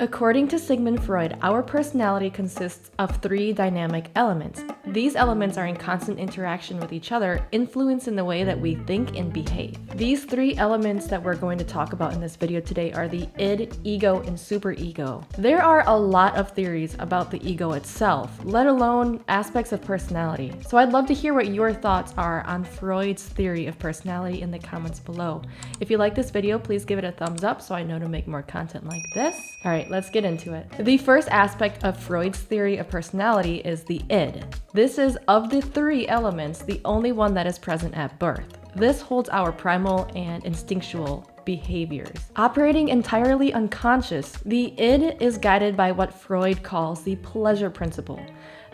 According to Sigmund Freud, our personality consists of three dynamic elements. These elements are in constant interaction with each other, influencing the way that we think and behave. These three elements that we're going to talk about in this video today are the id, ego, and superego. There are a lot of theories about the ego itself, let alone aspects of personality. So I'd love to hear what your thoughts are on Freud's theory of personality in the comments below. If you like this video, please give it a thumbs up so I know to make more content like this. All right, let's get into it. The first aspect of Freud's theory of personality is the id. This is, of the three elements, the only one that is present at birth. This holds our primal and instinctual behaviors. Operating entirely unconscious, the id is guided by what Freud calls the pleasure principle.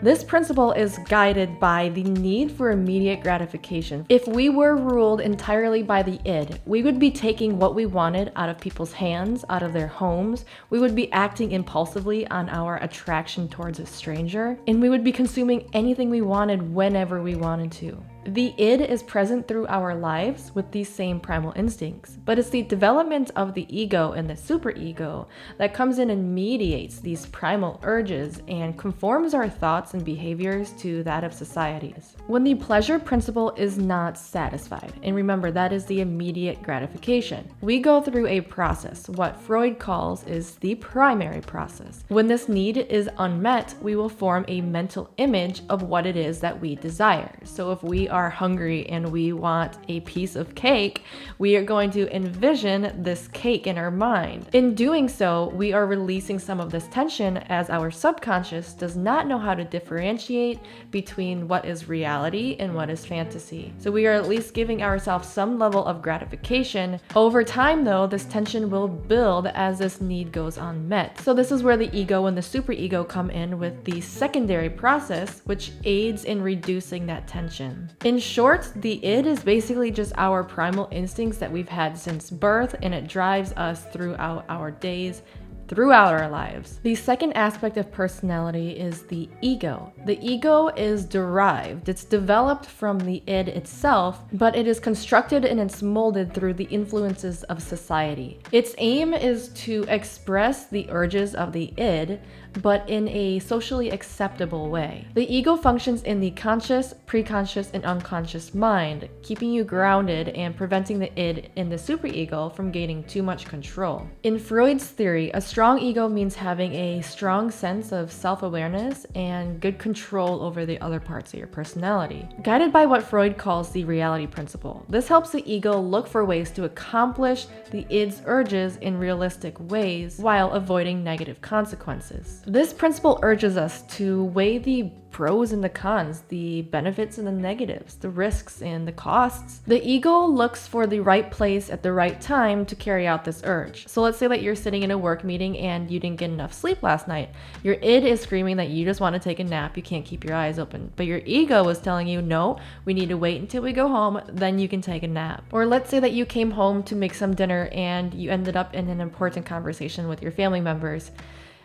This principle is guided by the need for immediate gratification. If we were ruled entirely by the id, we would be taking what we wanted out of people's hands, out of their homes. We would be acting impulsively on our attraction towards a stranger, and we would be consuming anything we wanted whenever we wanted to. The id is present through our lives with these same primal instincts, but it's the development of the ego and the superego that comes in and mediates these primal urges and conforms our thoughts and behaviors to that of societies. When the pleasure principle is not satisfied, and remember that is the immediate gratification, we go through a process, what Freud calls is the primary process. When this need is unmet, we will form a mental image of what it is that we desire. So if we are hungry and we want a piece of cake, we are going to envision this cake in our mind. In doing so, we are releasing some of this tension as our subconscious does not know how to differentiate between what is reality and what is fantasy. So we are at least giving ourselves some level of gratification. Over time though, this tension will build as this need goes unmet. So this is where the ego and the superego come in with the secondary process, which aids in reducing that tension. In short, the id is basically just our primal instincts that we've had since birth, and it drives us throughout our days, throughout our lives. The second aspect of personality is the ego. The ego is derived, it's developed from the id itself, but it is constructed and it's molded through the influences of society. Its aim is to express the urges of the id, but in a socially acceptable way. The ego functions in the conscious, preconscious, and unconscious mind, keeping you grounded and preventing the id and the superego from gaining too much control. In Freud's theory, a strong ego means having a strong sense of self-awareness and good control over the other parts of your personality. Guided by what Freud calls the reality principle, this helps the ego look for ways to accomplish the id's urges in realistic ways while avoiding negative consequences. This principle urges us to weigh the pros and the cons, the benefits and the negatives, the risks and the costs. The ego looks for the right place at the right time to carry out this urge. So let's say that you're sitting in a work meeting and you didn't get enough sleep last night. Your id is screaming that you just want to take a nap, you can't keep your eyes open. But your ego is telling you, no, we need to wait until we go home, then you can take a nap. Or let's say that you came home to make some dinner and you ended up in an important conversation with your family members.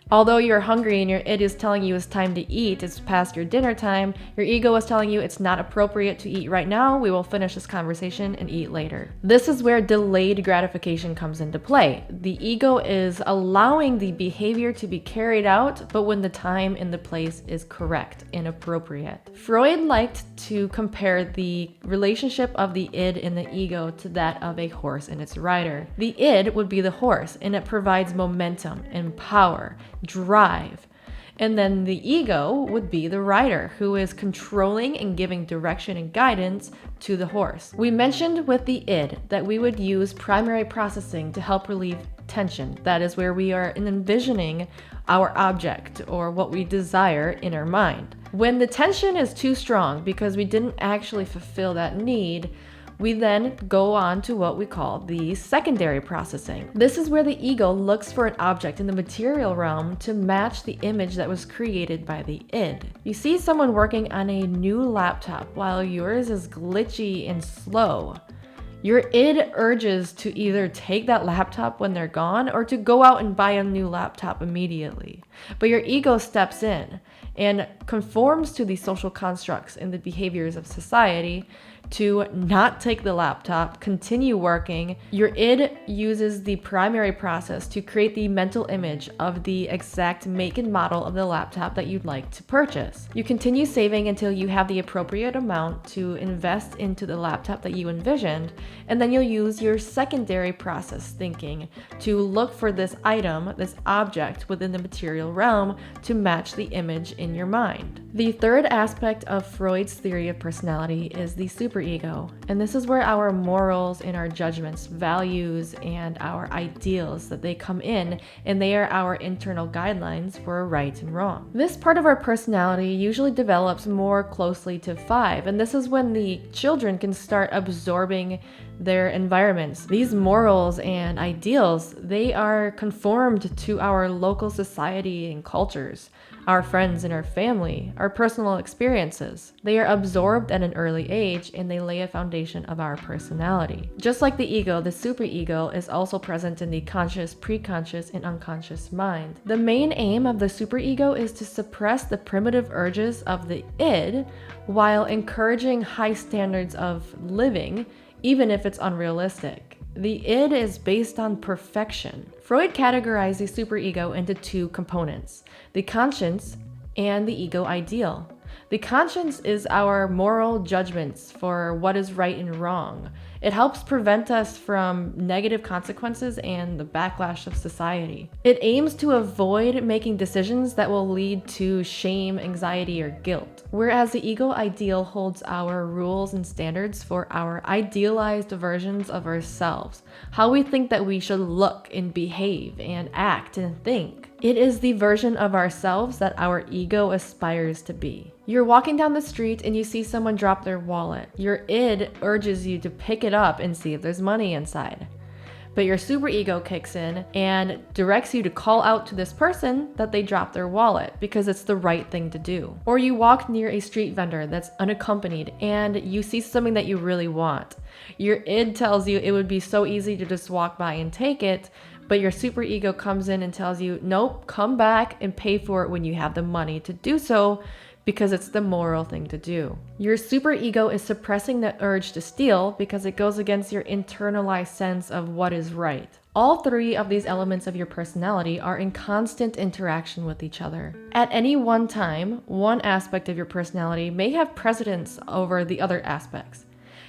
Although you're hungry and your id is telling you it's time to eat, it's past your dinner time, your ego is telling you it's not appropriate to eat right now, we will finish this conversation and eat later. This is where delayed gratification comes into play. The ego is allowing the behavior to be carried out, but when the time and the place is correct and appropriate. Freud liked to compare the relationship of the id and the ego to that of a horse and its rider. The id would be the horse, and it provides momentum and power, drive. And then the ego would be the rider, who is controlling and giving direction and guidance to the horse. We mentioned with the id that we would use primary processing to help relieve tension. That is where we are envisioning our object or what we desire in our mind. When the tension is too strong because we didn't actually fulfill that need, we then go on to what we call the secondary processing. This is where the ego looks for an object in the material realm to match the image that was created by the id. You see someone working on a new laptop while yours is glitchy and slow. Your id urges to either take that laptop when they're gone or to go out and buy a new laptop immediately. But your ego steps in and conforms to the social constructs and the behaviors of society to not take the laptop, continue working. Your id uses the primary process to create the mental image of the exact make and model of the laptop that you'd like to purchase. You continue saving until you have the appropriate amount to invest into the laptop that you envisioned, and then you'll use your secondary process thinking to look for this item, this object within the material realm to match the image in your mind. The third aspect of Freud's theory of personality is the superego, and this is where our morals and our judgments, values, and our ideals that they come in, and they are our internal guidelines for right and wrong. This part of our personality usually develops more closely to 5, and this is when the children can start absorbing their environments. These morals and ideals, they are conformed to our local society and cultures, our friends and our family, our personal experiences. They are absorbed at an early age, and they lay a foundation of our personality. Just like the ego, the superego is also present in the conscious, preconscious, and unconscious mind. The main aim of the superego is to suppress the primitive urges of the id while encouraging high standards of living, even if it's unrealistic. The id is based on perfection. Freud categorized the superego into 2 components, the conscience and the ego ideal. The conscience is our moral judgments for what is right and wrong. It helps prevent us from negative consequences and the backlash of society. It aims to avoid making decisions that will lead to shame, anxiety, or guilt. Whereas the ego ideal holds our rules and standards for our idealized versions of ourselves, how we think that we should look and behave and act and think. It is the version of ourselves that our ego aspires to be. You're walking down the street and you see someone drop their wallet. Your id urges you to pick it up and see if there's money inside. But your superego kicks in and directs you to call out to this person that they dropped their wallet because it's the right thing to do. Or you walk near a street vendor that's unaccompanied and you see something that you really want. Your id tells you it would be so easy to just walk by and take it, but your superego comes in and tells you, nope, come back and pay for it when you have the money to do so, because it's the moral thing to do. Your superego is suppressing the urge to steal because it goes against your internalized sense of what is right. All 3 of these elements of your personality are in constant interaction with each other. At any one time, one aspect of your personality may have precedence over the other aspects.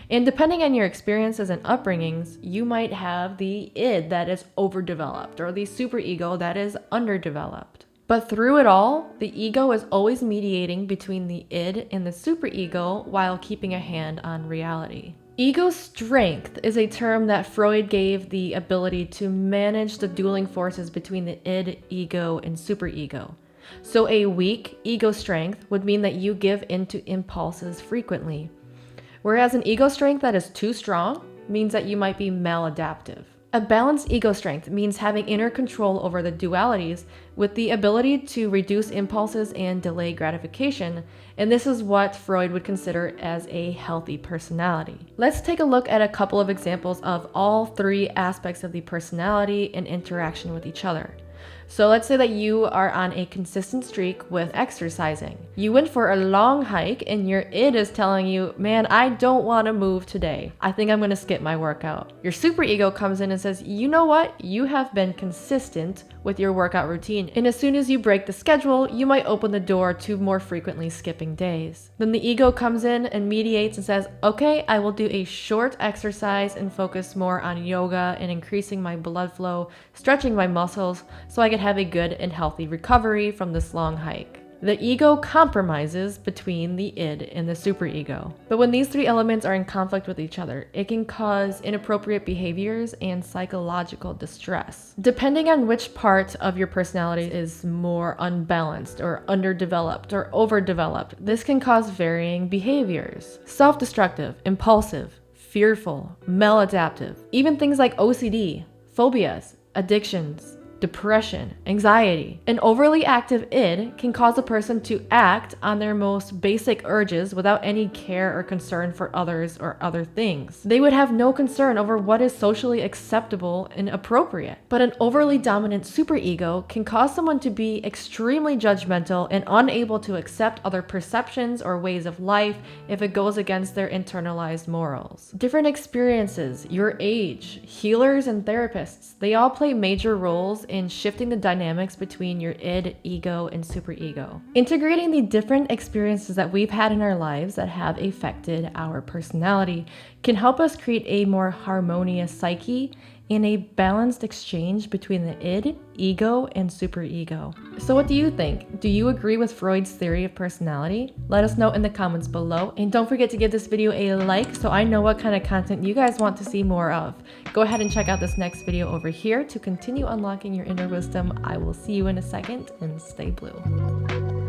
And depending on your experiences and upbringings, you might have the id that is overdeveloped or the superego that is underdeveloped. But through it all, the ego is always mediating between the id and the superego while keeping a hand on reality. Ego strength is a term that Freud gave the ability to manage the dueling forces between the id, ego, and superego. So a weak ego strength would mean that you give into impulses frequently, whereas an ego strength that is too strong means that you might be maladaptive. A balanced ego strength means having inner control over the dualities with the ability to reduce impulses and delay gratification, and this is what Freud would consider as a healthy personality. Let's take a look at a couple of examples of all 3 aspects of the personality in interaction with each other. So let's say that you are on a consistent streak with exercising. You went for a long hike and your id is telling you, man, I don't want to move today. I think I'm going to skip my workout. Your superego comes in and says, you know what? You have been consistent with your workout routine. And as soon as you break the schedule, you might open the door to more frequently skipping days. Then the ego comes in and mediates and says, okay, I will do a short exercise and focus more on yoga and increasing my blood flow, stretching my muscles, so I can have a good and healthy recovery from this long hike. The ego compromises between the id and the superego. But when these 3 elements are in conflict with each other, it can cause inappropriate behaviors and psychological distress. Depending on which part of your personality is more unbalanced or underdeveloped or overdeveloped, this can cause varying behaviors. Self-destructive, impulsive, fearful, maladaptive, even things like OCD, phobias, addictions, depression, anxiety. An overly active id can cause a person to act on their most basic urges without any care or concern for others or other things. They would have no concern over what is socially acceptable and appropriate. But an overly dominant superego can cause someone to be extremely judgmental and unable to accept other perceptions or ways of life if it goes against their internalized morals. Different experiences, your age, healers and therapists, they all play major roles in shifting the dynamics between your id, ego, and superego. Integrating the different experiences that we've had in our lives that have affected our personality can help us create a more harmonious psyche and a balanced exchange between the id, ego, and superego. So what do you think? Do you agree with Freud's theory of personality? Let us know in the comments below, and don't forget to give this video a like so I know what kind of content you guys want to see more of. Go ahead and check out this next video over here to continue unlocking your inner wisdom. I will see you in a second, and stay blue.